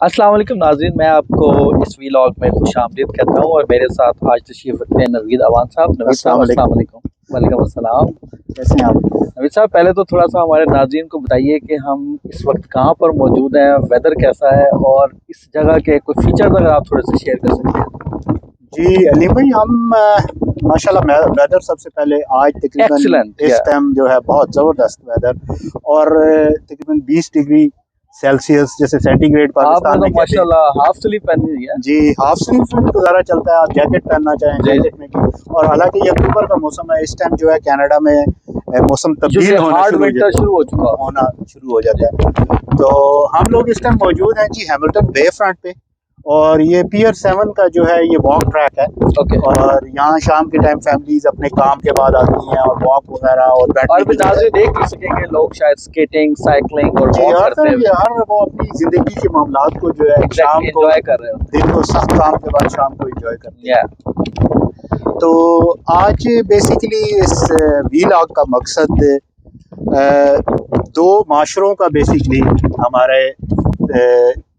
अस्सलाम वालेकुम नाज़रीन, मैं आपको इस व्लॉग में खुशामदीद कहता हूँ और मेरे साथ आज तशरीफ़ रखते हैं नवीद अवान साहब। नवीद साहब अस्सलाम वालेकुम। वालेकुम अस्सलाम। कैसे हैं आप? नवीद साहब, पहले तो थोड़ा सा हमारे नाज़रीन को बताइए कि हम इस वक्त कहाँ पर मौजूद हैं, वेदर कैसा है और इस जगह के कोई फीचर्स अगर आप थोड़े से शेयर कर सकते हैं। जी अली भाई, हम माशाल्लाह वेदर सबसे पहले आज तकरीबन एक्सीलेंट, इस टाइम जो है बहुत ज़बरदस्त वेदर और तकरीबन 20 डिग्री सेल्सियस जैसे सेंटीग्रेड आपने पाकिस्तान तो में कहते हैं। माशाल्लाह हाफ स्लीव पहनी हुई है। जी हाफ स्लीव में गुजारा चलता है, आप जैकेट पहनना चाहें जी जैकेट में भी। और हालांकि ये अक्टूबर का मौसम है, इस टाइम जो है कनाडा में मौसम तब्दील क्योंकि हार्ड विंटर शुरू हो चुका होना शुरू हो जाता है। तो हम लोग इस टाइम मौजूद हैं जी हैमिल्टन बे फ्रंट पे, और ये पियर 7 का जो है ये वॉक ट्रैक है। ओके। और यहाँ शाम के टाइम फैमिलीज अपने काम के बाद आती हैं और वॉक वगैरह और बैठने और की भी नाज़रीन देख भी सकेंगे लोग शायद स्केटिंग, साइकिलिंग और जी वॉक हर करते तरह हुए के हर वो अपनी जिंदगी के मामलात को जो है शाम को एंजॉय कर रहे हो। दिन को सख्त काम के बाद शाम को एंजॉय करते या हैं। तो आज बेसिकली इस व्लॉग का मकसद दो माशरों का बेसिकली हमारे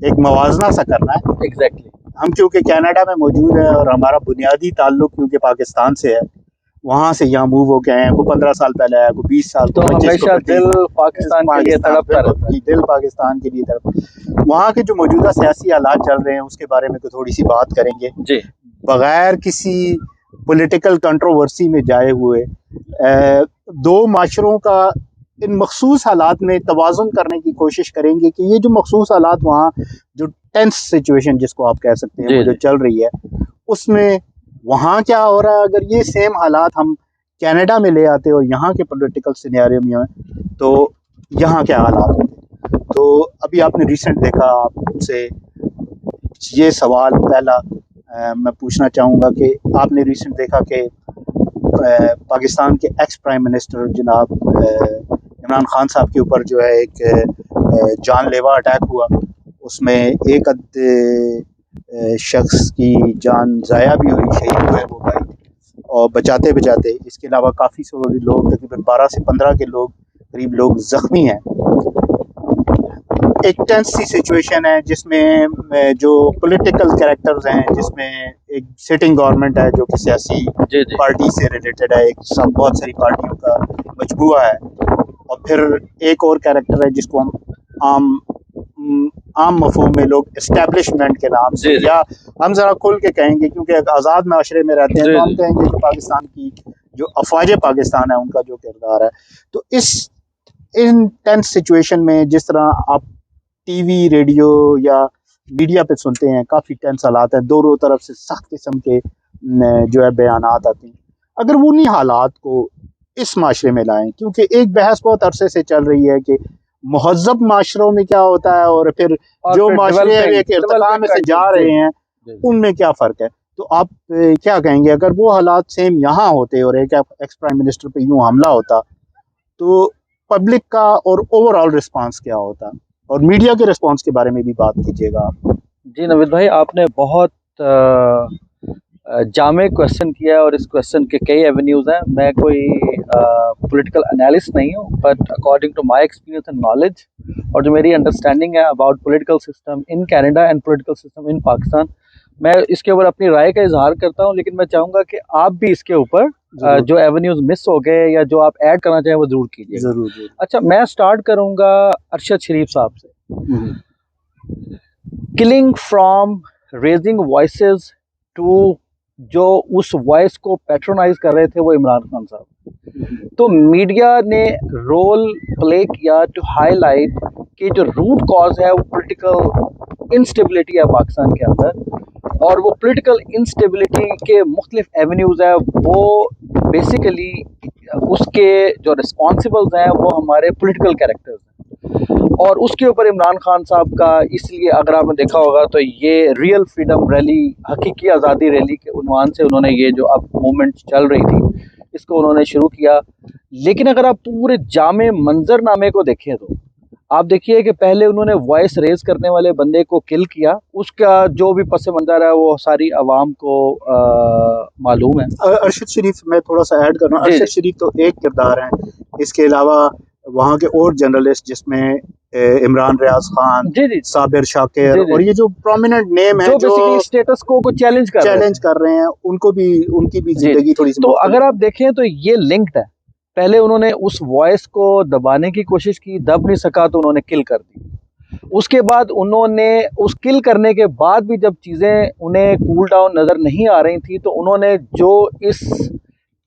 एक मवाजना सा करना है। एग्जैक्टली। हम क्योंकि कनाडा में मौजूद है और हमारा बुनियादी ताल्लुक क्योंकि पाकिस्तान से है, वहाँ से यहाँ मूव होके आए हैं, को 15 साल पहले आया, को 20 साल, तो को 25, हमेशा को 25, दिल पाकिस्तान के लिए तड़पता रहता है। दिल पाकिस्तान के लिए तरफ। वहाँ के जो मौजूदा सियासी हालात चल रहे हैं उसके बारे में थोड़ी सी बात करेंगे जी। बगैर किसी पॉलिटिकल कंट्रोवर्सी में जाए हुए। दो माशरों का इन मखसूस हालात में तवाज़ुन करने की कोशिश करेंगे कि ये जो मखसूस हालात वहाँ जो टेंस सिचुएशन जिसको आप कह सकते हैं वो जो चल रही है उसमें वहाँ क्या हो रहा है। अगर ये सेम हालात हम कनाडा में ले आते और यहाँ के पॉलिटिकल सिनेरियो में तो यहाँ क्या हालात होते। तो अभी आपने रिसेंट देखा, आपसे ये सवाल पहला मैं पूछना चाहूँगा कि आपने रिसेंट देखा कि पाकिस्तान के एक्स प्राइम मिनिस्टर जनाब इमरान खान साहब के ऊपर जो है एक जानलेवा अटैक हुआ, उसमें एक शख्स की जान ज़ाया भी हुई, शहीद हुए वो भाई, और बचाते बचाते। इसके अलावा काफ़ी सारे लोग, तकरीबन 12 से 15 के लोग करीब लोग ज़ख्मी हैं। एक टेंस सी सिचुएशन है जिसमें जो पॉलिटिकल कैरेक्टर्स हैं, जिसमें एक सिटिंग गवर्नमेंट है जो कि सियासी पार्टी से रिलेटेड है, एक सब बहुत सारी पार्टियों का मजबूआ है, और फिर एक और कैरेक्टर है जिसको हम आम मफहूम में लोग एस्टेब्लिशमेंट के नाम से, या हम ज़रा खुल के कहेंगे क्योंकि आज़ाद माशरे में रहते हैं तो हम कहेंगे कि पाकिस्तान की जो अफवाज पाकिस्तान है उनका जो किरदार है। तो इन टेंस सिचुएशन में जिस तरह आप टीवी रेडियो या मीडिया पे सुनते हैं, काफ़ी टेंस हालात हैं, दोनों तरफ से सख्त किस्म के जो है बयानात आते हैं। अगर वो उन्हीं हालात को इस माशरे में लाएं, क्योंकि एक बहस बहुत अरसे से चल रही है कि महज़ब माशरों में क्या होता है और फिर जो माशरे एक इर्तिका में से जा रहे हैं उनमें क्या फ़र्क है। तो आप क्या कहेंगे अगर वो हालात सेम यहाँ होते और एक एक्स प्राइम मिनिस्टर पे यूँ हमला होता तो पब्लिक का और ओवरऑल रिस्पांस क्या होता, और मीडिया के रिस्पांस के बारे में भी बात कीजिएगा आप। जी नवीद भाई, आपने बहुत जामे क्वेश्चन किया है और इस क्वेश्चन के कई एवेन्यूज़ हैं। मैं कोई पॉलिटिकल एनालिस्ट नहीं हूँ, but according to my experience and knowledge और जो मेरी अंडरस्टैंडिंग है about political system in Canada and political system in Pakistan, मैं इसके ऊपर अपनी राय का इजहार करता हूँ। लेकिन मैं चाहूँगा कि आप भी इसके ऊपर जो एवेन्यूज़ मिस हो गए या जो आप ऐड करना चाहें वो ज़रूर कीजिए। ज़रूर। अच्छा, मैं स्टार्ट करूँगा अरशद शरीफ साहब से। Killing from raising voices to जो उस वॉइस को पैट्रोनाइज कर रहे थे वो इमरान खान साहब। तो मीडिया ने रोल प्ले किया टू हाईलाइट कि जो रूट कॉज है वो पॉलिटिकल इंस्टेबिलिटी है पाकिस्तान के अंदर, और वो पॉलिटिकल इंस्टेबिलिटी के मुख्तलिफ एवेन्यूज़ है। वो बेसिकली उसके जो रिस्पॉन्सिबल्स हैं वो हमारे पॉलिटिकल कैरेक्टर्स हैं, और उसके ऊपर इमरान खान साहब का, इसलिए अगर आपने देखा होगा तो ये रियल फ्रीडम रैली, हकीकी आज़ादी रैली के उन्वान से उन्होंने ये जो अब मूवमेंट चल रही थी इसको उन्होंने शुरू किया। लेकिन अगर आप पूरे जामे मंजरनामे को देखें तो आप देखिए कि पहले उन्होंने वॉइस रेज करने वाले बंदे को किल किया, उसका जो भी पस मंज़र है वो सारी आवाम को मालूम है। अरशद शरीफ मैं थोड़ा सा ऐड कर रहा हूँ, अरशद शरीफ तो एक किरदार है, इसके अलावा वहाँ के और जर्नलिस्ट जिसमें इमरान रियाज खान, जी जी साबिर शाकिर जी जी और ये जो प्रोमिनेंट नेम है जो जो बेसिकली स्टेटस को चैलेंज कर रहे चैलेंज थे। कर रहे हैं, उनको भी उनकी भी जी जी जिंदगी थोड़ी सी तो मुख्तलिफ अगर आप देखें तो ये लिंक्ड है। पहले उन्होंने उस वॉइस को दबाने की कोशिश की, दब नहीं सका तो उन्होंने किल कर दी। उसके बाद उन्होंने उस किल करने के बाद भी जब चीज़ें उन्हें कूल डाउन नज़र नहीं आ रही थी तो उन्होंने जो इस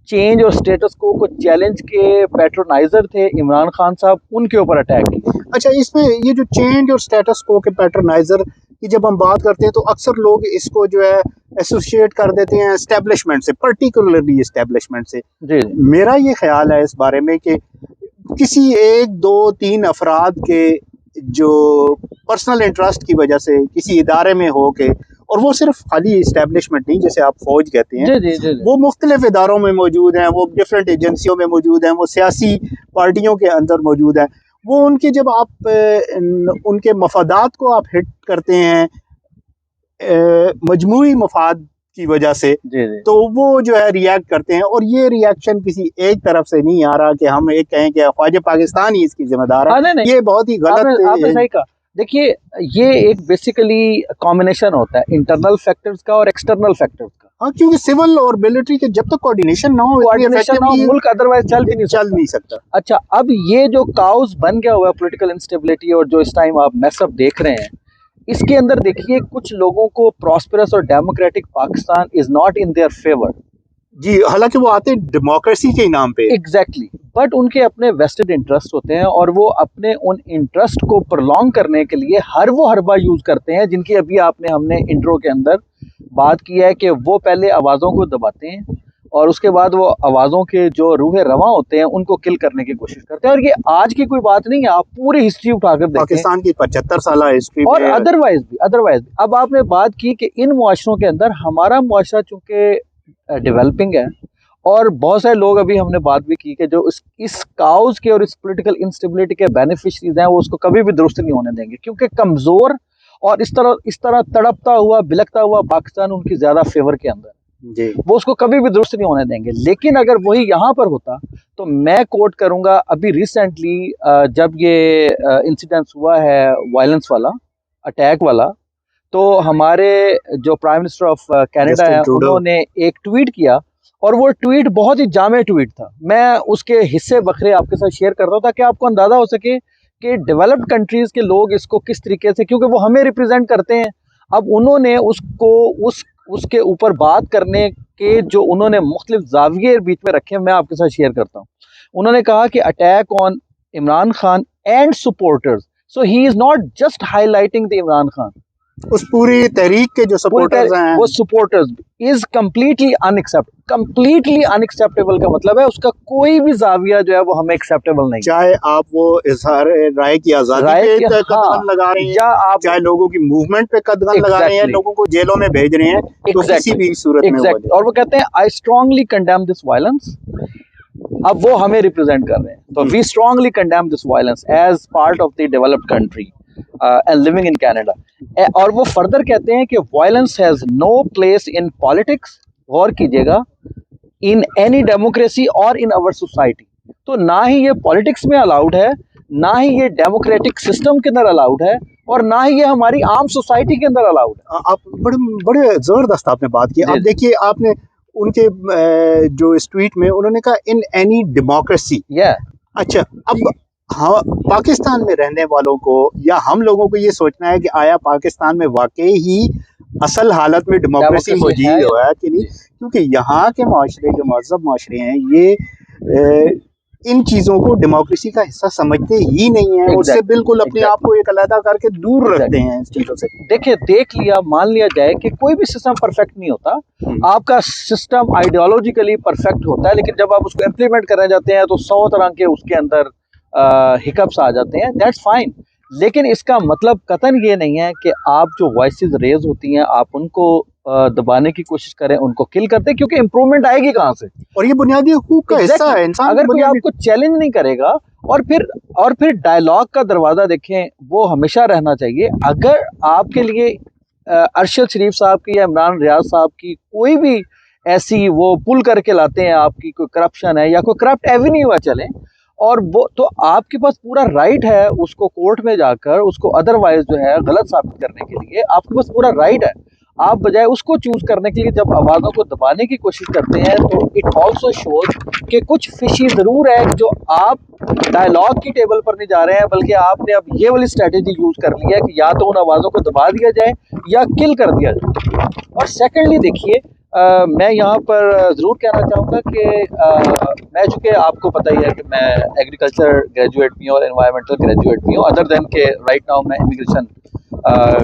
चेंज और स्टेटस को चैलेंज के पैट्रोनाइजर थे इमरान खान साहब, उनके ऊपर अटैक किया। अच्छा, इसमें ये जो चेंज और स्टेटस को के पैटर्नाइजर की जब हम बात करते हैं तो अक्सर लोग इसको जो है एसोसिएट कर देते हैं एस्टेब्लिशमेंट से, पर्टिकुलरली एस्टेब्लिशमेंट से। जी जी मेरा ये ख्याल है इस बारे में कि किसी एक दो तीन अफराद के जो पर्सनल इंटरेस्ट की वजह से किसी इदारे में हो के, और वो सिर्फ खाली इस्टेब्लिशमेंट नहीं, जैसे आप फौज कहते हैं, जी जी जी जी वो मुख्तलिफ इदारों में मौजूद हैं, वो डिफरेंट एजेंसियों में मौजूद हैं, वो सियासी पार्टियों के अंदर मौजूद हैं। वो उनके जब आप उनके मफादात को आप हिट करते हैं मजमूई मफाद की वजह से, जी जी तो वो जो है रिएक्ट करते हैं। और ये रिएक्शन किसी एक तरफ से नहीं आ रहा कि हम एक कहें कि ख्वाजा पाकिस्तान ही इसकी जिम्मेदार है। नहीं नहीं ये बहुत ही आपने गलत सही कहा। देखिए, ये एक बेसिकली कॉम्बिनेशन होता है इंटरनल फैक्टर्स का और एक्सटर्नल फैक्टर्स का। हाँ, क्योंकि सिविल और मिलिट्री के जब तक कोऑर्डिनेशन ना हो, कोऑर्डिनेशन ना हो, मुल्क अदरवाइज चल भी नहीं सकता। अच्छा, अब ये जो काउस बन गया हुआ है पॉलिटिकल इंस्टेबिलिटी और जो इस टाइम आप मैसअप देख रहे हैं, इसके अंदर देखिए कुछ लोगों को प्रॉस्पेरस और democratic Pakistan is not in their favour. जी, हालांकि वो आते डेमोक्रेसी के नाम पे। एग्जैक्टली बट उनके अपने वेस्टेड इंटरेस्ट होते हैं और वो अपने उन इंटरेस्ट को प्रलॉन्ग करने के लिए हर वो हरबा यूज करते हैं जिनकी अभी हमने इंट्रो के अंदर बात की है कि वो पहले आवाज़ों को दबाते हैं और उसके बाद वो आवाज़ों के जो रूहे रवां होते हैं उनको किल करने की कोशिश करते हैं। और ये आज की कोई बात नहीं है, आप पूरी हिस्ट्री उठाकर देखें, पाकिस्तान की 75 साल हिस्ट्री और अदरवाइज भी। अब आपने बात की कि इन मुआशरों के अंदर हमारा मुआशरा चूंकि डेवलपिंग है और बहुत सारे लोग, अभी हमने बात भी की कि जो इस काउज के और इस पॉलिटिकल इंस्टेबिलिटी के बेनिफिशरीज हैं वो उसको कभी भी दुरुस्त नहीं होने देंगे, क्योंकि कमज़ोर और इस तरह तड़पता हुआ बिलखता हुआ पाकिस्तान उनकी ज़्यादा फेवर के अंदर जी, वो उसको कभी भी दुरुस्त नहीं होने देंगे। लेकिन अगर वही यहाँ पर होता तो मैं कोट करूँगा, अभी रिसेंटली जब ये इंसिडेंस हुआ है वायलेंस वाला, अटैक वाला, तो हमारे जो प्राइम मिनिस्टर ऑफ कनाडा है उन्होंने एक ट्वीट किया और वो ट्वीट बहुत ही जामे ट्वीट था। मैं उसके हिस्से बखरे आपके साथ शेयर कर रहा हूँ ताकि आपको अंदाजा हो सके कि डेवलप्ड कंट्रीज के लोग इसको किस तरीके से, क्योंकि वो हमें रिप्रेजेंट करते हैं, अब उन्होंने उसको उसके ऊपर बात करने के जो उन्होंने मुख्तलिफ जाविये बीच में रखे, मैं आपके साथ शेयर करता हूँ। उन्होंने कहा कि attack on Imran Khan and supporters, so he is not just highlighting the Imran Khan, उस पूरी तहरीक के जो सपोर्टर्स हैं, वो सपोर्टर्स इज कम्प्लीटली अनएक्सेप्टेबल का मतलब है उसका कोई भी जाविया जो है वो हमें एक्सेप्टेबल नहीं, चाहे आप वो इजहार राय की आजादी पे कदम लगा रहे हैं, या आप चाहे लोगों की मूवमेंट पे कदम लगा रहे हैं, लोगों को जेलों में भेज रहे हैं, तो किसी भी सूरत में। और वो कहते हैं I strongly condemn this violence. अब वो हमें रिप्रेजेंट कर रहे हैं, तो we strongly condemn this violence as part of the developed country and living in Canada. और वो फर्दर कहते हैं कि violence has no place in politics, गौर कीजिएगा, इन एनी डेमोक्रेसी और इन आवर सोसाइटी। तो ना ही ये पॉलिटिक्स में अलाउड है, ना ही ये डेमोक्रेटिक सिस्टम के अंदर अलाउड है, और ना ही ये हमारी आम सोसाइटी के अंदर अलाउड है। आप बड़े जबरदस्त आपने बात की। अब देखिए, आपने उनके जो इस ट्वीट में उन्होंने कहा इन एनी डेमोक्रेसी। अच्छा, अब हाँ, पाकिस्तान में रहने वालों को या हम लोगों को ये सोचना है कि आया पाकिस्तान में वाकई ही असल हालत में डेमोक्रेसी मौजूद है कि नहीं, क्योंकि यहाँ के माशरे जो महज़ब माशरे हैं ये इन चीज़ों को डेमोक्रेसी का हिस्सा समझते ही नहीं है, उससे बिल्कुल अपने आप को एक अलग करके दूर रखते हैं इस चीज़ों से। देखिए, देख लिया, मान लिया जाए कि कोई भी सिस्टम परफेक्ट नहीं होता, आपका सिस्टम आइडियोलॉजिकली परफेक्ट होता है, लेकिन जब आप उसको इम्प्लीमेंट करने जाते हैं तो 100 तरह के उसके अंदर हिकअप्स आ जाते हैं, दैट्स फाइन। लेकिन इसका मतलब कतन ये नहीं है कि आप जो वॉइसेस रेज होती हैं आप उनको दबाने की कोशिश करें, उनको किल करते हैं, क्योंकि इम्प्रूवमेंट आएगी कहाँ से? और ये बुनियादी हुकूक का हिस्सा है। इंसान अगर कोई आपको चैलेंज नहीं करेगा, और फिर डायलॉग का दरवाजा देखें, वो हमेशा रहना चाहिए। अगर आपके लिए अरशद शरीफ साहब की या इमरान रियाज साहब की कोई भी ऐसी वो पुल करके लाते हैं, आपकी कोई करप्शन है या कोई करप्ट एवेन्यू है, चलें और वो तो आपके पास पूरा राइट है उसको कोर्ट में जाकर उसको अदरवाइज जो है गलत साबित करने के लिए, आपके पास पूरा राइट है। आप बजाय उसको चूज करने के लिए जब आवाज़ों को दबाने की कोशिश करते हैं, तो इट ऑल्सो शोज कि कुछ फिशी ज़रूर है जो आप डायलॉग की टेबल पर नहीं जा रहे हैं, बल्कि आपने अब ये वाली स्ट्रैटेजी यूज कर ली है कि या तो उन आवाज़ों को दबा दिया जाए या किल कर दिया जाए। और सेकेंडली देखिए, मैं यहाँ पर ज़रूर कहना चाहूँगा कि मैं, चूँकि आपको पता ही है कि मैं एग्रीकल्चर ग्रेजुएट भी हूँ और एनवायरमेंटल ग्रेजुएट भी हूँ, अदर देन के राइट नाउ मैं इमिग्रेशन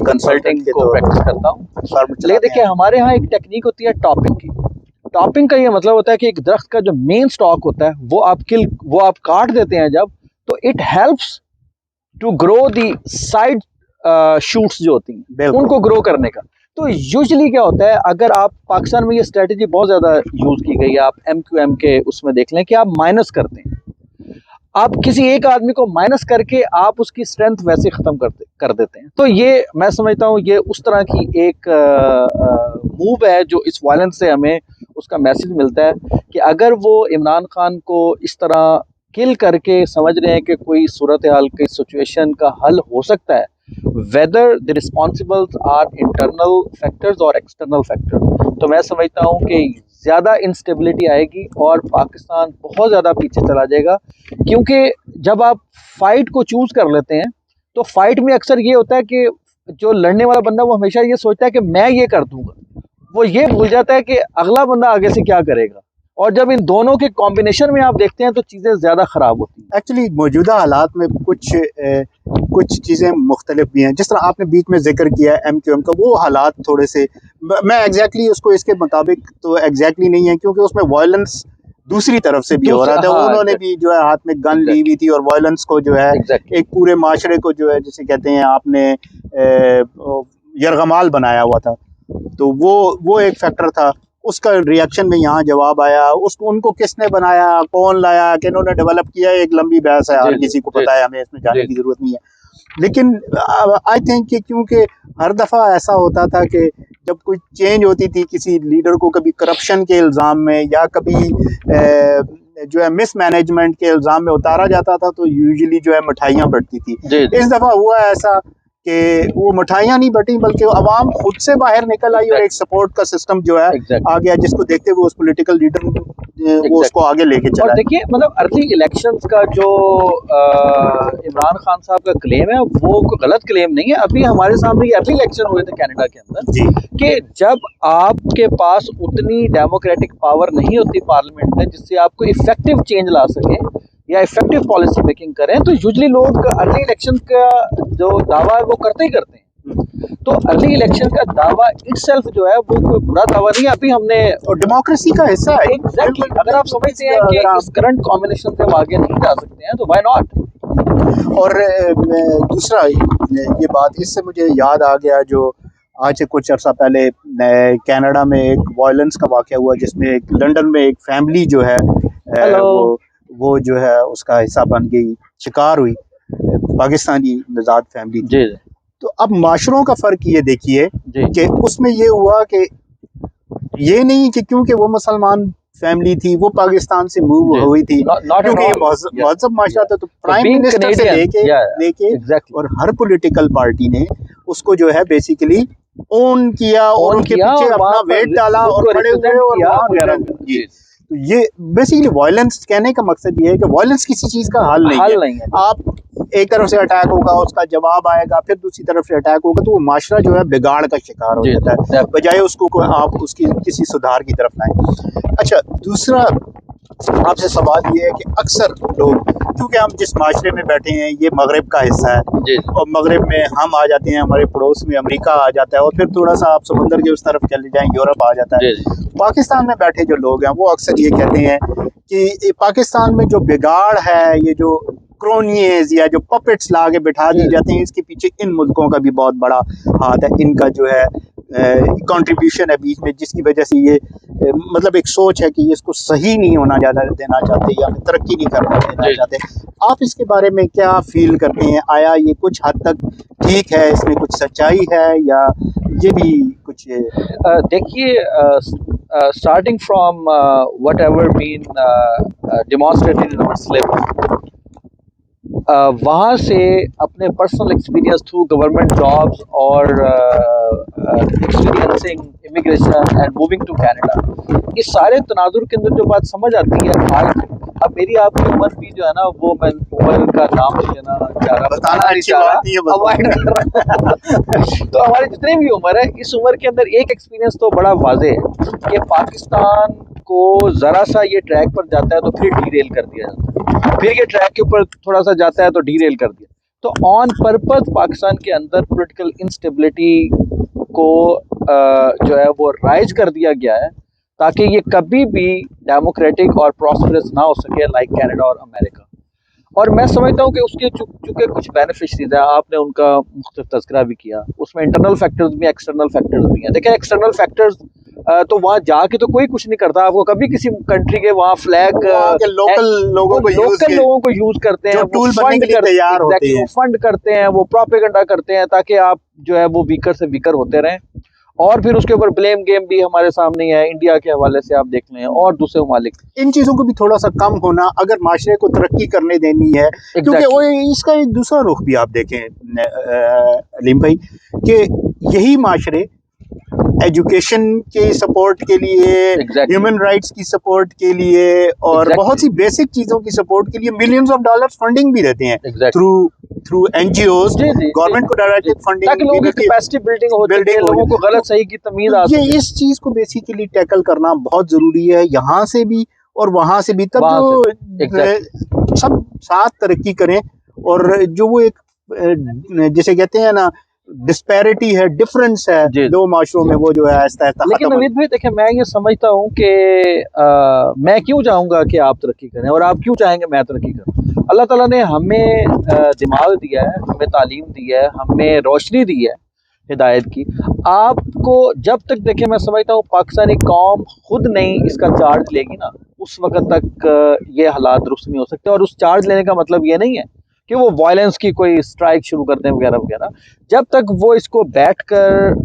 कंसल्टिंग को प्रैक्टिस करता हूँ। लेकिन देखिए, हमारे यहाँ एक टेक्निक होती है टॉपिंग की। टॉपिंग का ये मतलब होता है कि एक दरख्त का जो मेन स्टॉक होता है वो आप काट देते हैं जब, तो it helps to grow the side shoots जो होती हैं उनको ग्रो करने का। तो यूजुअली क्या होता है, अगर आप पाकिस्तान में ये स्ट्रेटजी बहुत ज़्यादा यूज़ की गई है, आप MQM के उसमें देख लें कि आप माइनस करते हैं, आप किसी एक आदमी को माइनस करके आप उसकी स्ट्रेंथ वैसे ख़त्म कर देते हैं। तो ये मैं समझता हूँ ये उस तरह की एक मूव है जो इस वायलेंस से हमें उसका मैसेज मिलता है कि अगर वो इमरान खान को इस तरह किल करके समझ रहे हैं कि कोई सूरत हाल की सिचुएशन का हल हो सकता है, whether the responsibles are internal factors और एक्सटर्नल फैक्टर्स, तो मैं समझता हूँ कि ज़्यादा इंस्टेबिलिटी आएगी और पाकिस्तान बहुत ज़्यादा पीछे चला जाएगा। क्योंकि जब आप फाइट को चूज़ कर लेते हैं, तो फाइट में अक्सर ये होता है कि जो लड़ने वाला बंदा वो हमेशा ये सोचता है कि मैं ये कर दूंगा, वो ये भूल जाता है कि अगला बंदा आगे से क्या करेगा। और जब इन दोनों के कॉम्बिनेशन में आप देखते हैं तो चीज़ें ज़्यादा ख़राब होती हैं। एक्चुअली मौजूदा हालात में कुछ चीज़ें मुख्तलिफ भी हैं। जिस तरह आपने बीच में जिक्र किया है MQM का, वो हालात थोड़े से मैं एग्जैक्टली उसको इसके मुताबिक तो एग्जैक्टली नहीं है, क्योंकि उसमें वायलेंस दूसरी तरफ से भी हो रहा था। उन्होंने भी जो है हाथ में गन ली हुई थी और वायलेंस को जो है एक पूरे माशरे को जो है, जिसे कहते हैं आपने यरगमाल बनाया हुआ था। तो वो एक फैक्टर था। उसका रिएक्शन में यहाँ जवाब आया। उसको उनको किसने बनाया, कौन लाया, किन्होंने डेवलप किया, एक लंबी बहस है, हर किसी को पता है, हमें इसमें जाने की जरूरत नहीं है। लेकिन आई थिंक कि क्योंकि हर दफ़ा ऐसा होता था कि जब कोई चेंज होती थी किसी लीडर को, कभी करप्शन के इल्ज़ाम में या कभी जो है मिसमैनेजमेंट के इल्ज़ाम में उतारा जाता था, तो यूजुअली जो है मिठाइयाँ बंटती थी। इस दफ़ा हुआ ऐसा कि वो मिठाइयाँ नहीं बटी, बल्कि अवाम खुद से बाहर निकल आई और एक सपोर्ट का सिस्टम जो है आ गया, जिसको देखते हुए उस पॉलिटिकल लीडर वो उसको आगे लेके चला। और देखिए, मतलब अर्ली इलेक्शंस का जो इमरान खान साहब का क्लेम है वो कोई गलत क्लेम नहीं है। अभी हमारे सामने अर्ली इलेक्शन हुए थे कनाडा के अंदर कि जब आपके पास उतनी डेमोक्रेटिक पावर नहीं होती पार्लियामेंट में जिससे आपको इफेक्टिव चेंज ला सके या इफेक्टिव पॉलिसी मेकिंग करें, तो यूजुअली लोग अर्ली इलेक्शन का जो दावा है वो करते ही करते हैं। तो अर्ली इलेक्शन का दावा इटसेल्फ जो है वो कोई बुरा दावा नहीं है। अभी हमने डेमोक्रेसी का हिस्सा है। एग्जैक्टली, अगर आप समझते हैं कि इस करंट कॉम्बिनेशन से हम आगे नहीं जा सकते हैं तो व्हाई नॉट। और दूसरा ये बात, इससे मुझे याद आ गया, जो आज से कुछ अर्सा पहले कनाडा में एक वायलेंस का वाक़या हुआ, जिसमें एक लंदन में एक फैमिली जो है वो जो है उसका हिस्सा बन गई, शिकार हुई, पाकिस्तानी नजाद फैमिली। जी। तो अब माशरों का फ़र्क ये देखिए कि उसमें ये हुआ कि ये नहीं कि क्योंकि वो मुसलमान फैमिली थी वो पाकिस्तान से मूव हुई थी, क्योंकि ये महज़ब माशरा था। तो प्राइम मिनिस्टर से लेके और हर पॉलिटिकल पार्टी ने उसको जो है बेसिकली ओन किया और उनके पीछे अपना वेट डाला और खड़े हुए और तो ये बेसिकली वायलेंस, कहने का मकसद ये है कि वायलेंस किसी चीज़ का हल नहीं है। आप एक तरफ से अटैक होगा, उसका जवाब आएगा, फिर दूसरी तरफ से अटैक होगा, तो वो माशरा जो है बिगाड़ का शिकार हो जाता है, बजाय उसको आप उसकी किसी सुधार की तरफ लाएं। अच्छा, दूसरा आपसे सवाल ये है कि अक्सर लोग, क्योंकि हम जिस माशरे में बैठे हैं ये मगरब का हिस्सा है, और मगरब में हम आ जाते हैं, हमारे पड़ोस में अमेरिका आ जाता है, और फिर थोड़ा सा आप समुंदर के उस तरफ चले जाएं, यूरोप आ जाता है। पाकिस्तान में बैठे जो लोग हैं वो अक्सर ये कहते हैं कि पाकिस्तान में जो बिगाड़ है, ये जो क्रोनियज या जो पपेट्स ला के बिठा दिए जाते हैं, इसके पीछे इन मुल्कों का भी बहुत बड़ा हाथ है, इनका जो है कंट्रीब्यूशन है बीच में, जिसकी वजह से ये मतलब एक सोच है कि ये इसको सही नहीं होना ज़्यादा देना चाहते या तरक्की नहीं करना देना चाहते। आप इसके बारे में क्या फील करते हैं? आया ये कुछ हद तक ठीक है, इसमें कुछ सच्चाई है, या ये भी कुछ? देखिए, starting from whatever been demonstrated in our slip, वहाँ से अपने personal experience through government jobs और experiencing immigration and moving to Canada, इस सारे तनाजुर के अंदर जो बात समझ आती है आज, अब मेरी आपकी उम्र भी जो है ना, वो मैं उम्र का नाम मुझे ना बताना नहीं चाह रहा, अवॉइड कर रहा तो हमारी जितनी भी उम्र है, इस उम्र के अंदर एक एक्सपीरियंस तो बड़ा वाजे है कि पाकिस्तान को जरा सा ये ट्रैक पर जाता है तो फिर डीरेल कर दिया जाता है, फिर ये ट्रैक के ऊपर थोड़ा सा जाता है तो डीरेल कर दिया। तो ऑन पर्पस पाकिस्तान के अंदर पॉलिटिकल इंस्टेबिलिटी को जो है वो राइज कर दिया गया है ताकि ये कभी भी डेमोक्रेटिक और प्रॉस्परस ना हो सके लाइक कनाडा और अमेरिका। और मैं समझता हूँ कि उसके चूंकि कुछ बेनिफिशरीज हैं, आपने उनका मुख्तलिफ तज़किरा भी किया, उसमें इंटरनल फैक्टर्स भी, एक्सटर्नल फैक्टर्स भी हैं। देखिए एक्सटर्नल फैक्टर्स तो वहाँ जाके तो कोई कुछ नहीं करता, आपको कभी किसी कंट्री के वहाँ फ्लैग लोकल लोगों को यूज करते हैं, टूल बनने के लिए तैयार होते हैं, फंड करते हैं, वो प्रोपेगेंडा करते हैं ताकि आप जो है वो वीकर से वीकर होते रहें। और फिर उसके ऊपर ब्लेम गेम भी हमारे सामने है, इंडिया के हवाले से आप देख लें और दूसरे ममालिक। इन चीजों को भी थोड़ा सा कम होना अगर माशरे को तरक्की करने देनी है, क्योंकि वो इसका एक दूसरा रुख भी आप देखें अलीम भाई, कि यही माशरे एजुकेशन के सपोर्ट के लिए, ह्यूमन राइट्स की सपोर्ट के लिए और बहुत सी बेसिक चीजों की सपोर्ट के लिए मिलियंस ऑफ डॉलर्स फंडिंग भी देते हैं थ्रू एनजीओज, गवर्नमेंट को डायरेक्ट फंडिंग, ताकि लोगों की कैपेसिटी बिल्डिंग हो सके, लोगों को गलत सही की तमीज आ सके। ये इस चीज को बेसिकली टैकल करना बहुत जरूरी है, यहाँ से भी और वहां से भी, तब जो सब साथ तरक्की करें। और जो वो एक जैसे कहते हैं ना डिस्पैरिटी है, डिफरेंस है दो माशरों में, वो जो है आहिस्ता आहिस्ता। लेकिन नवीद भाई देखिए, मैं ये समझता हूँ कि मैं क्यों चाहूंगा कि आप तरक्की करें और आप क्यों चाहेंगे मैं तरक्की करूँ। अल्लाह ताला ने हमें दिमाग दिया है, हमें तालीम दी है, हमें रोशनी दी है हिदायत की। आपको जब तक देखें, मैं समझता हूँ पाकिस्तानी कौम खुद नहीं इसका चार्ज लेगी ना, उस वक्त तक ये हालात दुरुस्त नहीं हो सकते। और उस चार्ज लेने का मतलब ये नहीं है कि वो वायलेंस की कोई स्ट्राइक शुरू करते हैं वगैरह वगैरह। जब तक वो इसको बैठकर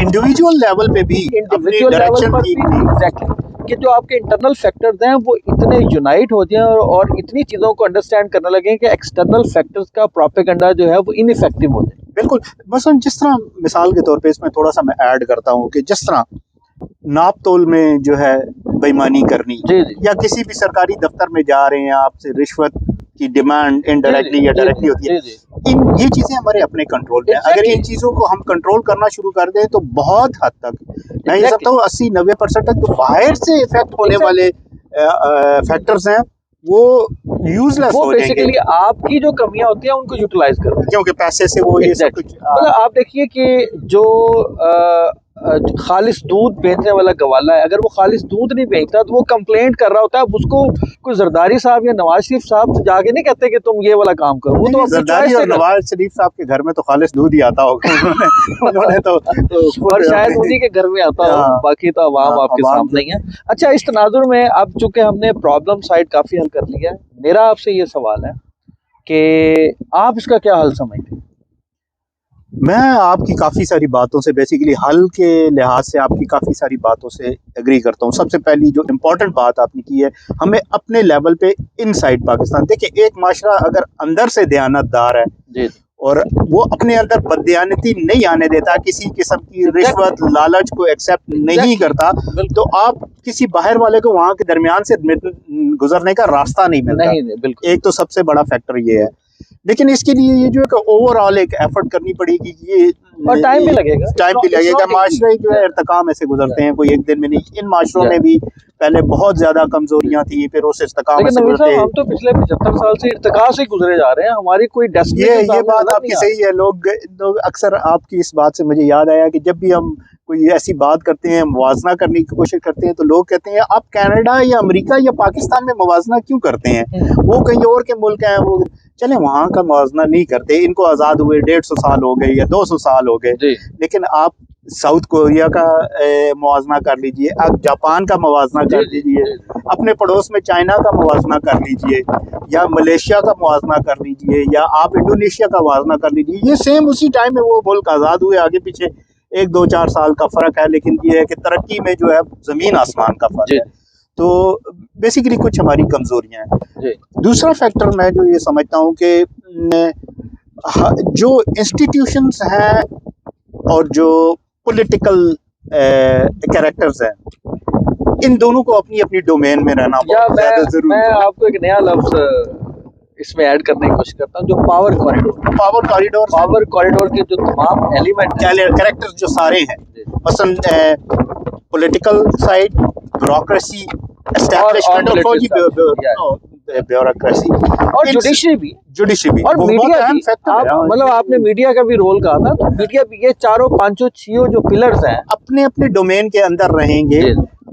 इंडिविजुअल लेवल पे भी, इंडिविजुअल लेवल पर भी एग्जैक्टली कि जो आपके इंटरनल फैक्टर्स हैं वो इतने यूनाइट हो जाएं और इतनी चीज़ों को अंडरस्टैंड करने लगे कि एक्सटर्नल फैक्टर्स का प्रोपेगेंडा जो है वो इनइफेक्टिव हो जाए। बिल्कुल, मसलन जिस तरह मिसाल के तौर पे इसमें थोड़ा सा मैं ऐड करता हूँ कि जिस तरह नाप तोल में जो है बेईमानी करनी, या किसी भी सरकारी दफ्तर में जा रहे हैं, आपसे रिश्वत की डिमांड इनडायरेक्टली या डायरेक्टली होती है, ये चीजें हमारे अपने कंट्रोल में। अगर इन चीजों को हम कंट्रोल करना शुरू कर दें तो बहुत हद तक, मैं ये समझता हूँ 80-90% तक जो बाहर से इफेक्ट होने वाले फैक्टर्स हैं वो यूजलेस हो जाएंगे। बेसिकली आपकी जो कमियां होती हैं उनको यूटिलाइज करते हैं, क्योंकि पैसे से वो ये सब कुछ। मतलब आप देखिए कि जो खालिस दूध बेचने वाला गवाला है, अगर वो खालिस दूध नहीं बेचता तो वो कंप्लेंट कर रहा होता है, उसको कोई जरदारी साहब या नवाज शरीफ साहब तो जाके नहीं कहते कि तुम ये वाला काम करो। वो तो जरदारी और नवाज शरीफ साहब के घर में तो खालिस दूध ही आता होगा उन्होंने तो और शायद उन्हीं के घर में आता हो, बाकी तो अवाम आपके सामने ही है। अच्छा, इस तनाजुर में अब चूंकि हमने प्रॉब्लम साइड काफी हल कर लिया है, मेरा आपसे ये सवाल है कि आप इसका क्या हल समझते हैं? मैं आपकी काफ़ी सारी बातों से, बेसिकली हल के लिहाज से आपकी काफ़ी सारी बातों से एग्री करता हूँ। सबसे पहली जो इम्पोर्टेंट बात आपने की है, हमें अपने लेवल पे इनसाइड पाकिस्तान, देखिए एक माशरा अगर अंदर से दयानतदार है जी, और वो अपने अंदर बददयानती नहीं आने देता, किसी किस्म की रिश्वत लालच को एक्सेप्ट नहीं करता, तो आप किसी बाहर वाले को वहाँ के दरमियान से गुजरने का रास्ता नहीं मिलता। एक तो सबसे बड़ा फैक्टर ये है। लेकिन इसके लिए ये जो है ओवरऑल एक एफर्ट करनी पड़ेगी, ये और टाइम भी लगेगा। माशरे जो है इर्तिका में से गुजरते हैं, कोई एक दिन में नहीं। इन माशरों में भी पहले बहुत ज्यादा कमजोरियां थी, फिर उस इर्तिका में से गुजरते हैं। हम तो पिछले 75 साल से इर्तिका से गुजरे जा रहे हैं, हमारी कोई ये बात आपकी सही है। लोग अक्सर, आपकी इस बात से मुझे याद आया कि जब भी हम कोई ऐसी बात करते हैं, मुवाजना करने की कोशिश करते हैं, तो लोग कहते हैं आप कनाडा या अमेरिका या पाकिस्तान में मुवाजना क्यों करते हैं, वो कहीं और के मुल्क हैं, वो चले वहाँ का मुवाजना नहीं करते, इनको आज़ाद हुए 150 साल हो गए या 200 साल हो गए। लेकिन आप साउथ कोरिया का मुवाजना कर लीजिए, आप जापान का मुवाजना कर लीजिए, अपने पड़ोस में चाइना का मुवाजना कर लीजिए, या मलेशिया का मुवाजना कर लीजिए, या आप इंडोनेशिया का मुवाजना कर लीजिए। ये सेम उसी टाइम में वो मुल्क आज़ाद हुए, आगे पीछे 1-2-4 साल का फ़र्क है, लेकिन ये है कि तरक्की में जो है ज़मीन आसमान का फ़र्क है। तो बेसिकली कुछ हमारी कमजोरियां हैं। दूसरा फैक्टर मैं जो ये समझता हूँ कि जो इंस्टीट्यूशंस हैं और जो पॉलिटिकल कैरेक्टर्स हैं, इन दोनों को अपनी अपनी डोमेन में रहना बहुत ज्यादा जरूरी है। मैं आपको एक नया लफ्ज इसमें ऐड करने की कोशिश करता हूँ, जो पावर कॉरिडोर के जो तमाम एलिमेंट कैरेक्टर्स जो सारे हैं, मसलन पॉलिटिकल साइड, ब्यूरोक्रेसी, एस्टैब्लिशमेंट और फौजी ब्यूरोक्रेसी और जुडिशरी भी और मीडिया भी। मतलब आपने मीडिया का भी रोल कहा था, तो मीडिया भी, ये चारों पांचों छियो जो पिलर्स हैं अपने अपने डोमेन के अंदर रहेंगे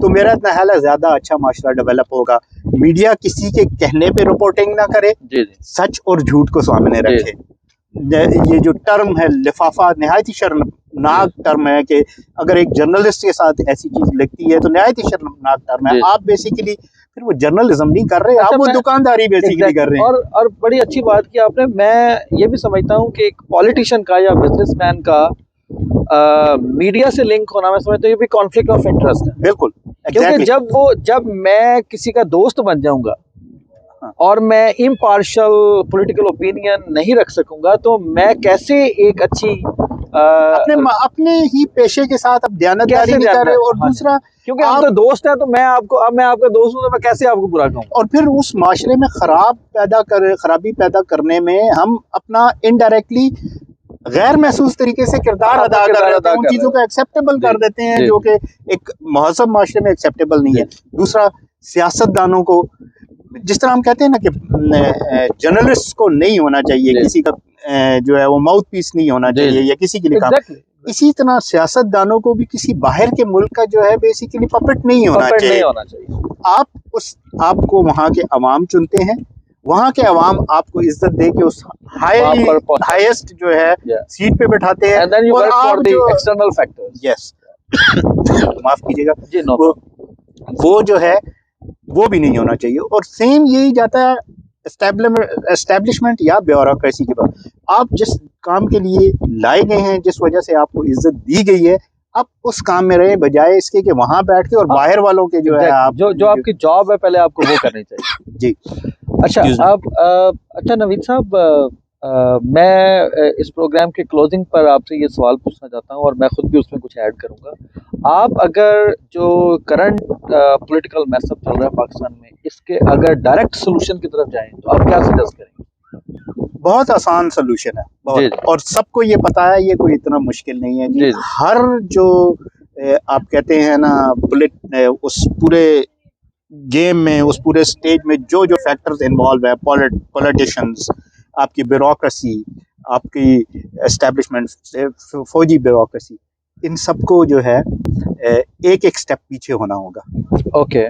तो मेरा इतना ख्याल है ज्यादा अच्छा माशरा डेवलप होगा। मीडिया किसी के कहने पे रिपोर्टिंग ना करे, सच और झूठ को सामने रखे। ये जो टर्म है लिफाफा, निहायत ही शर्मनाक टर्म है कि अगर एक जर्नलिस्ट के साथ ऐसी चीज लिखती है तो निहायत ही शर्मनाक टर्म है। आप बेसिकली फिर वो जर्नलिज्म नहीं कर रहे, आप वो दुकानदारी बेसिकली कर रहे हैं। और बड़ी अच्छी बात की आपने। मैं ये भी समझता हूँ कि एक पॉलिटिशियन का या बिजनेसमैन का मीडिया से लिंक होना, मैं समझता हूँ ये भी कॉन्फ्लिक्ट ऑफ इंटरेस्ट है। बिल्कुल, क्योंकि जब मैं किसी का दोस्त बन जाऊंगा और मैं इम्पार्शियल पॉलिटिकल ओपिनियन नहीं रख सकूंगा, तो मैं कैसे एक अच्छी अपने ही पेशे के साथ अब दयानतदारी नहीं कर रहे। और दूसरा, क्योंकि आप तो दोस्त है, तो मैं आपका दोस्त हूं, तो मैं कैसे आपको बुरा कहूं। और फिर उस माशरे में खराबी पैदा करने में हम अपना इनडायरेक्टली गैर महसूस तरीके से किरदार अदा कर रहे हैं, उन चीजों को एक्सेप्टेबल कर देते हैं जो कि एक महज़ब माशरे में एक्सेप्टेबल नहीं है। दूसरा, सियासतदानों को, जिस तरह हम कहते हैं ना कि जर्नलिस्ट को नहीं होना चाहिए, किसी का जो है वो माउथ पीस नहीं होना चाहिए या किसी के लिए काम, इसी तरह सियासतदानों को भी किसी बाहर के मुल्क का जो है बेसिकली पपेट नहीं होना चाहिए। आपको वहाँ के अवाम चुनते हैं, वहाँ के अवाम आपको इज्जत दे के उस हाईएस्ट जो है सीट पे बैठाते हैं। और आप जो एक्सटर्नल फैक्टर्स, यस माफ कीजिएगा, वो जो है वो भी नहीं होना चाहिए। और सेम यही जाता है एस्टेब्लिशमेंट या ब्यूरोक्रेसी के बाद। आप जिस काम के लिए लाए गए हैं, जिस वजह से आपको इज्जत दी गई है, आप उस काम में रहे, बजाय इसके कि वहां बैठ के और बाहर वालों के जो है आप जो आपकी जॉब है पहले आपको वो करनी चाहिए। जी अच्छा, अच्छा नवीद साहब, मैं इस प्रोग्राम के क्लोजिंग पर आपसे ये सवाल पूछना चाहता हूँ और मैं खुद भी उसमें कुछ ऐड करूँगा। आप अगर जो करंट पॉलिटिकल मैसअप चल रहा है पाकिस्तान में, इसके अगर डायरेक्ट सोल्यूशन की तरफ जाएं तो आप क्या सजेस्ट करेंगे? बहुत आसान सोल्यूशन है और सबको ये पता है, ये कोई इतना मुश्किल नहीं है जी। हर जो आप कहते हैं ना उस पूरे गेम में, उस पूरे स्टेज में जो जो फैक्टर्स इन्वॉल्व है, पॉलिटिशियंस, आपकी ब्यूरोक्रेसी, आपकी एस्टेब्लिशमेंट, फौजी ब्यूरोक्रेसी, इन सबको जो है एक एक स्टेप पीछे होना होगा। ओके,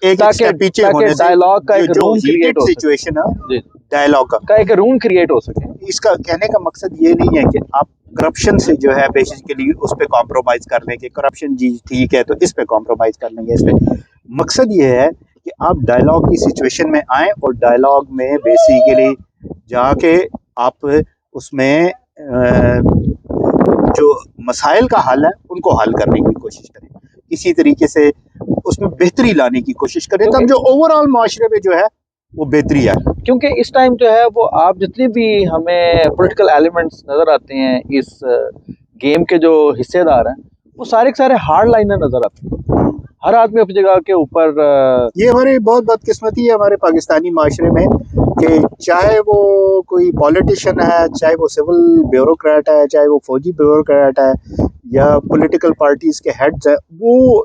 एक स्टेप पीछे होने से डायलॉग का एक रूम क्रिएट हो सिचुएशन है, डायलॉग का एक रूम क्रिएट हो सके। इसका कहने का मकसद ये नहीं है कि आप करप्शन से जो है बेसिकली उस पर कॉम्प्रोमाइज कर लेंगे, करप्शन जी ठीक है तो इस पे कॉम्प्रोमाइज कर लेंगे। इस पे मकसद ये है कि आप डायलॉग की सिचुएशन में आए और डायलॉग में बेसिकली जाके आप उसमें जो मसाइल का हल है उनको हल करने की कोशिश करें, इसी तरीके से उसमें बेहतरी लाने की कोशिश करें, तब जो ओवरऑल माशरे में जो है वो बेहतरी है। क्योंकि इस टाइम जो है वो आप जितने भी हमें पॉलिटिकल एलिमेंट्स नजर आते हैं इस गेम के जो हिस्सेदार हैं, वो सारे के सारे हार्ड लाइनर नजर आते हैं, हर आदमी अपनी जगह के ऊपर। ये हमारी बहुत बदकिस्मती है हमारे पाकिस्तानी माशरे में कि चाहे वो कोई पॉलिटिशियन है, चाहे वो सिविल ब्यूरोक्रेट है, चाहे वो फौजी ब्यूरोक्रेट है या पॉलिटिकल पार्टीज के हेड्स है, वो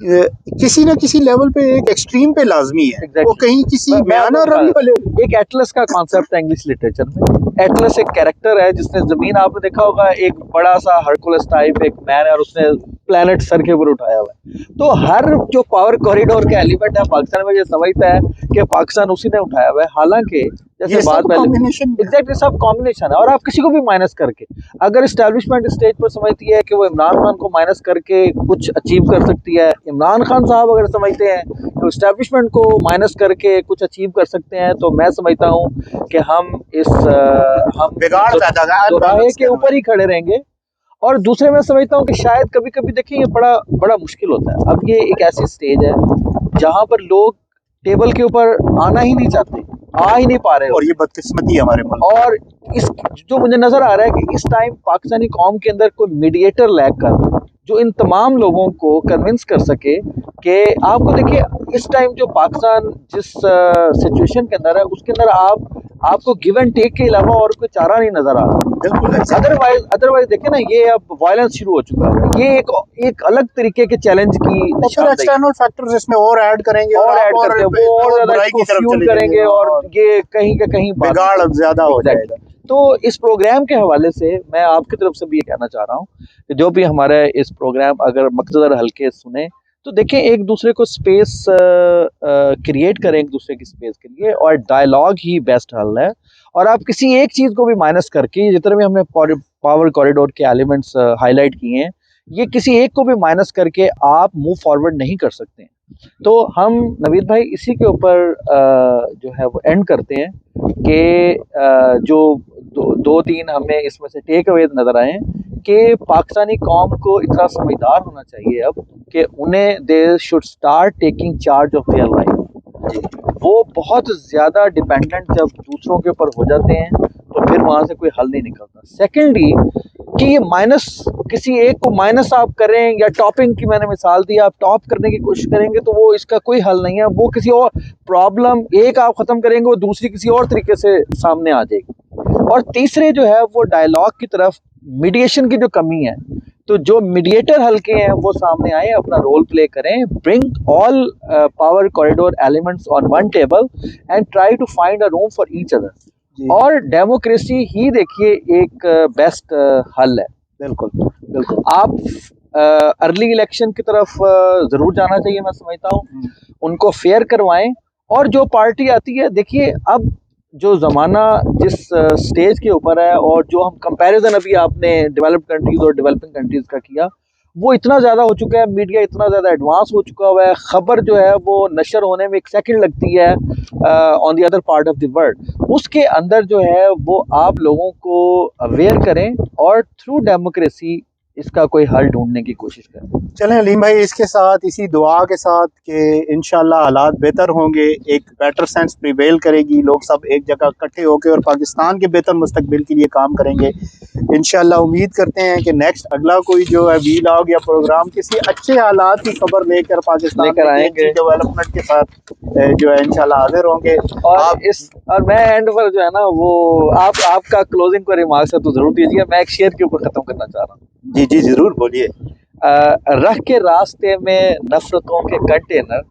किसी न किसी लेवल पे एक एक्सट्रीम पे लाजमी है। वो कहीं किसी बयाना रवि वाले। एक एटलस का कॉन्सेप्ट है इंग्लिश लिटरेचर में। एटलस एक कैरेक्टर है जिसने जमीन, आपने देखा होगा, एक बड़ा सा हरकुलस टाइप एक मैन है और उसने प्लेनेट सर के ऊपर उठाया हुआ है। तो हर जो पावर कॉरिडोर का एलिमेंट है पाकिस्तान में, ये समझता है कि पाकिस्तान उसी ने उठाया हुआ है, हालांकि जैसे बात पहले एग्जैक्टली सब कॉम्बिनेशन है। और आप किसी को भी माइनस करके, अगर एस्टैब्लिशमेंट स्टेज पर समझती है कि वो इमरान खान को माइनस करके कुछ अचीव कर सकती है, इमरान खान साहब अगर समझते हैं कि एस्टैब्लिशमेंट को माइनस करके कुछ अचीव कर सकते हैं, तो मैं समझता हूँ कि हम इस बिगाड़ के ऊपर ही खड़े रहेंगे और दूसरे मैं समझता हूँ कि शायद कभी कभी देखिए ये बड़ा बड़ा मुश्किल होता है। अब ये एक ऐसी स्टेज है जहाँ पर लोग टेबल के ऊपर आना ही नहीं चाहते, आ ही नहीं पा रहे, और ये बदकिस्मती है हमारे मुल्क। और इस जो मुझे नजर आ रहा है कि इस टाइम पाकिस्तानी कौम के अंदर कोई मीडिएटर लैग कर रहा है जो इन तमाम लोगों को कन्विंस कर सके कि आपको देखिए इस टाइम जो पाकिस्तान जिस सिचुएशन के अंदर है उसके अंदर आपको गिव एंड टेक के अलावा और कोई चारा नहीं नजर आ रहा। बिल्कुल। अदरवाइज देखे ना, ये अब वायलेंस शुरू हो चुका है, ये एक अलग तरीके के चैलेंज की एक्सटर्नल फैक्टर्स इसमें और ऐड करेंगे और ऐड करते हैं, वो और ज्यादा इसको फ्यूल करेंगे और ये कहीं का कहीं बिगाड़ ज्यादा हो जाएगा। तो इस प्रोग्राम के हवाले से मैं आपकी तरफ से भी ये कहना चाह रहा हूँ कि जो भी हमारे इस प्रोग्राम अगर मकसद हल्के सुने तो देखें, एक दूसरे को स्पेस क्रिएट करें एक दूसरे की स्पेस के लिए, और डायलॉग ही बेस्ट हल है। और आप किसी एक चीज़ को भी माइनस करके, जितने भी हमने पावर कॉरिडोर के एलिमेंट्स हाईलाइट किए हैं, ये किसी एक को भी माइनस करके आप मूव फॉरवर्ड नहीं कर सकते। तो हम नवीद भाई इसी के ऊपर जो है वो एंड करते हैं कि जो दो तीन हमें इसमें से टेक अवे नजर आए कि पाकिस्तानी कौम को इतना समझदार होना चाहिए अब कि उन्हें they should start taking charge of their life. वो बहुत ज़्यादा डिपेंडेंट जब दूसरों के ऊपर हो जाते हैं तो फिर वहाँ से कोई हल नहीं निकलता। सेकेंडली कि ये माइनस, किसी एक को माइनस आप करें या टॉपिंग की मैंने मिसाल दी, आप टॉप करने की कोशिश करेंगे तो वो इसका कोई हल नहीं है। वो किसी और प्रॉब्लम एक आप ख़त्म करेंगे वो दूसरी किसी और तरीके से सामने आ जाएगी। और तीसरे जो है वो डायलॉग की तरफ मीडिएशन की जो कमी है, तो जो मीडिएटर हल्के हैं वो सामने आए, अपना रोल प्ले करें, bring all power corridor elements on one table and try to find a room for each other. और डेमोक्रेसी ही देखिए एक बेस्ट हल है। बिल्कुल बिल्कुल। आप अर्ली इलेक्शन की तरफ जरूर जाना चाहिए, मैं समझता हूँ, उनको फेयर करवाएं। और जो पार्टी आती है, देखिए अब जो ज़माना जिस स्टेज के ऊपर है और जो हम कंपैरिजन अभी आपने डेवलप्ड कंट्रीज और डेवलपिंग कंट्रीज का किया, वो इतना ज़्यादा हो चुका है, मीडिया इतना ज़्यादा एडवांस हो चुका हुआ है, ख़बर जो है वो नशर होने में 1 सेकंड लगती है on the other part of the world. उसके अंदर जो है वो आप लोगों को अवेयर करें और थ्रू डेमोक्रेसी इसका कोई हल ढूंढने की कोशिश करें। चलें अलीम भाई, इसके साथ इसी दुआ के साथ कि इंशाल्लाह हालात बेहतर होंगे, एक बेटर सेंस प्रिवेल करेगी, लोग सब एक जगह इकट्ठे होकर और पाकिस्तान के बेहतर मुस्तकबिल के लिए काम करेंगे इंशाल्लाह। उम्मीद करते हैं कि नेक्स्ट अगला कोई जो है वीलॉग या प्रोग्राम किसी अच्छे हालात की खबर लेकर पाकिस्तान लेकर आएंगे, डेवलपमेंट के साथ जो है इंशाल्लाह हाजिर होंगे। और मैं एंड पर जो है ना वो आपका क्लोजिंग को रिमार्क्स है तो जरूर दीजिए। मैं एक शेर के ऊपर खत्म करना चाह रहा हूँ। जी जी जरूर बोलिए। रख के रास्ते में नफरतों के कंटेनर,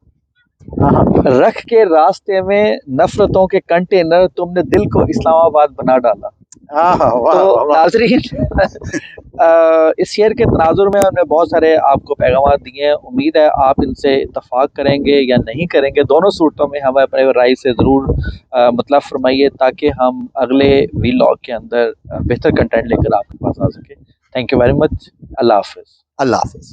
रख के रास्ते में नफरतों के कंटेनर, तुमने दिल को इस्लामाबाद बना डाला। तो नाज़रीन इस शेर के तनाजुर में हमने बहुत सारे आपको पैगाम दिए हैं। उम्मीद है आप इनसे इत्तफाक करेंगे या नहीं करेंगे, दोनों सूरतों में हमें अपने राय से ज़रूर मतलब फरमाइए ताकि हम अगले वीलॉग के अंदर बेहतर कंटेंट लेकर आपके पास आ सके। Thank you very much. अल्लाह हाफिज़। अल्लाह हाफिज़।